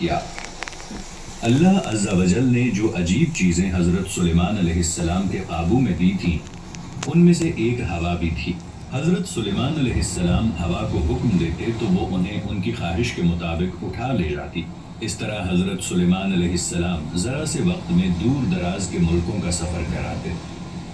کیا۔ اللہ عز و جل نے جو عجیب چیزیں حضرت سلیمان علیہ السلام کے قابو میں دی تھیں ان میں سے ایک ہوا بھی تھی۔ حضرت سلیمان علیہ السلام ہوا کو حکم دیتے تو وہ انہیں ان کی خواہش کے مطابق اٹھا لے جاتی۔ اس طرح حضرت سلیمان علیہ السلام ذرا سے وقت میں دور دراز کے ملکوں کا سفر کراتے۔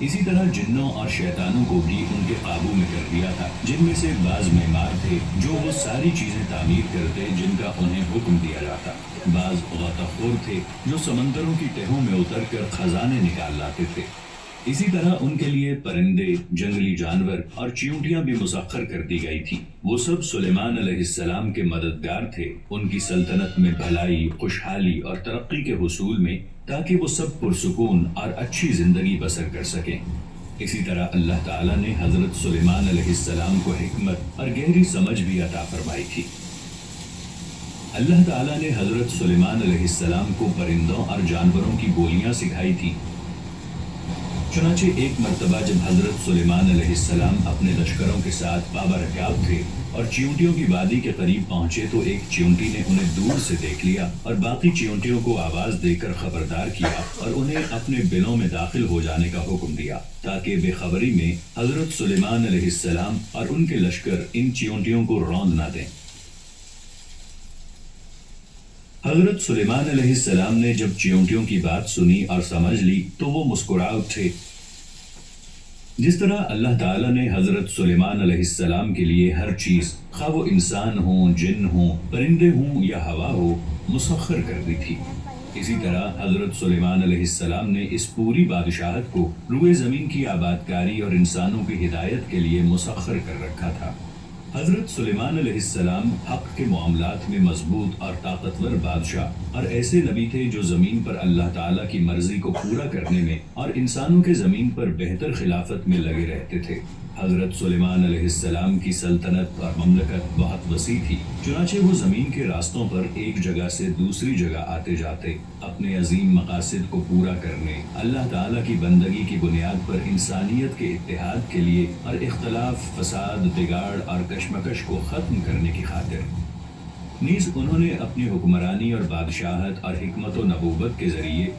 اسی طرح جنوں اور شیطانوں کو بھی ان کے قابو میں کر دیا تھا، جن میں سے بعض معمار تھے جو وہ ساری چیزیں تعمیر کرتے جن کا انہیں حکم دیا جاتا، بعض غوطہ خور تھے جو سمندروں کی تہوں میں اتر کر خزانے نکال لاتے تھے۔ اسی طرح ان کے لیے پرندے، جنگلی جانور اور چیونٹیاں بھی مسخر کر دی گئی تھی۔ وہ سب سلیمان علیہ السلام کے مددگار تھے ان کی سلطنت میں بھلائی، خوشحالی اور ترقی کے حصول میں، تاکہ وہ سب پرسکون اور اچھی زندگی بسر کر سکیں۔ اسی طرح اللہ تعالیٰ نے حضرت سلیمان علیہ السلام کو حکمت اور گہری سمجھ بھی عطا فرمائی تھی۔ اللہ تعالیٰ نے حضرت سلیمان علیہ السلام کو پرندوں اور جانوروں کی بولیاں سکھائی تھی۔ چنانچہ ایک مرتبہ جب حضرت سلیمان علیہ السلام اپنے لشکروں کے ساتھ بابرکاب تھے اور چیونٹیوں کی وادی کے قریب پہنچے تو ایک چیونٹی نے انہیں دور سے دیکھ لیا اور باقی چیونٹیوں کو آواز دے کر خبردار کیا اور انہیں اپنے بلوں میں داخل ہو جانے کا حکم دیا، تاکہ بے خبری میں حضرت سلیمان علیہ السلام اور ان کے لشکر ان چیونٹیوں کو روند نہ دیں۔ حضرت سلیمان علیہ السلام نے جب چیونٹیوں کی بات سنی اور سمجھ لی تو وہ مسکرا اٹھے۔ جس طرح اللہ تعالیٰ نے حضرت سلیمان علیہ السلام کے لیے ہر چیز، خواہ وہ انسان ہوں، جن ہوں، پرندے ہوں یا ہوا ہو، مسخر کر دی تھی، اسی طرح حضرت سلیمان علیہ السلام نے اس پوری بادشاہت کو روئے زمین کی آبادکاری اور انسانوں کی ہدایت کے لیے مسخر کر رکھا تھا۔ حضرت سلیمان علیہ السلام حق کے معاملات میں مضبوط اور طاقتور بادشاہ اور ایسے نبی تھے جو زمین پر اللہ تعالیٰ کی مرضی کو پورا کرنے میں اور انسانوں کے زمین پر بہتر خلافت میں لگے رہتے تھے۔ حضرت سلیمان علیہ السلام کی سلطنت اور مملکت بہت وسیع تھی، چنانچہ وہ زمین کے راستوں پر ایک جگہ سے دوسری جگہ آتے جاتے، اپنے عظیم مقاصد کو پورا کرنے، اللہ تعالیٰ کی بندگی کی بنیاد پر انسانیت کے اتحاد کے لیے اور اختلاف، فساد، بگاڑ اور کشمکش کو ختم کرنے کی خاطر۔ نیز انہوں نے اپنی حکمرانی اور بادشاہت اور حکمت و نبوت کے ذریعے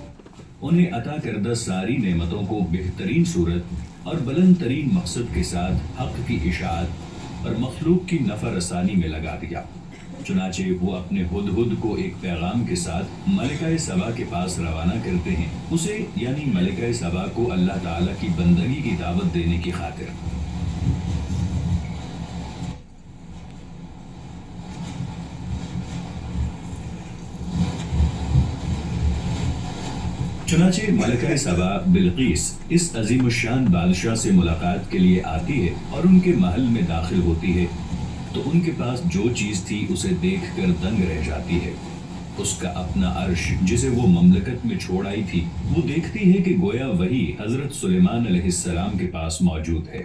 انہیں عطا کردہ ساری نعمتوں کو بہترین صورت اور بلند ترین مقصد کے ساتھ حق کی اشاعت اور مخلوق کی نفع رسانی میں لگا دیا۔ چنانچہ وہ اپنے ہدہد کو ایک پیغام کے ساتھ ملکہ سبا کے پاس روانہ کرتے ہیں، اسے یعنی ملکہ سبا کو اللہ تعالیٰ کی بندگی کی دعوت دینے کی خاطر۔ چنانچہ ملکہ سبا بلقیس اس عظیم الشان بادشاہ سے ملاقات کے لیے آتی ہے اور ان کے محل میں داخل ہوتی ہے تو ان کے پاس جو چیز تھی اسے دیکھ کر دنگ رہ جاتی ہے۔ اس کا اپنا عرش جسے وہ مملکت میں چھوڑ آئی تھی وہ دیکھتی ہے کہ گویا وہی حضرت سلیمان علیہ السلام کے پاس موجود ہے،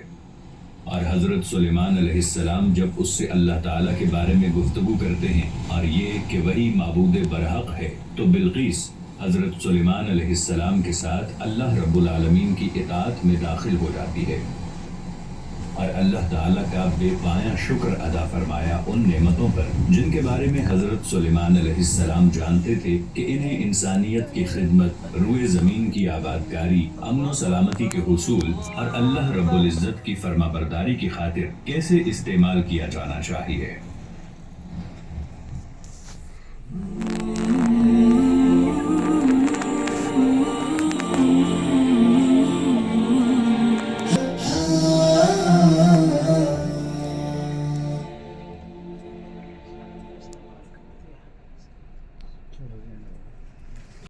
اور حضرت سلیمان علیہ السلام جب اس سے اللہ تعالیٰ کے بارے میں گفتگو کرتے ہیں اور یہ کہ وہی معبود برحق ہے، تو بلقیس حضرت سلیمان علیہ السلام کے ساتھ اللہ رب العالمین کی اطاعت میں داخل ہو جاتی ہے اور اللہ تعالیٰ کا بے پایاں شکر ادا فرمایا ان نعمتوں پر جن کے بارے میں حضرت سلیمان علیہ السلام جانتے تھے کہ انہیں انسانیت کی خدمت، روئے زمین کی آبادکاری، امن و سلامتی کے حصول اور اللہ رب العزت کی فرما برداری کی خاطر کیسے استعمال کیا جانا چاہیے۔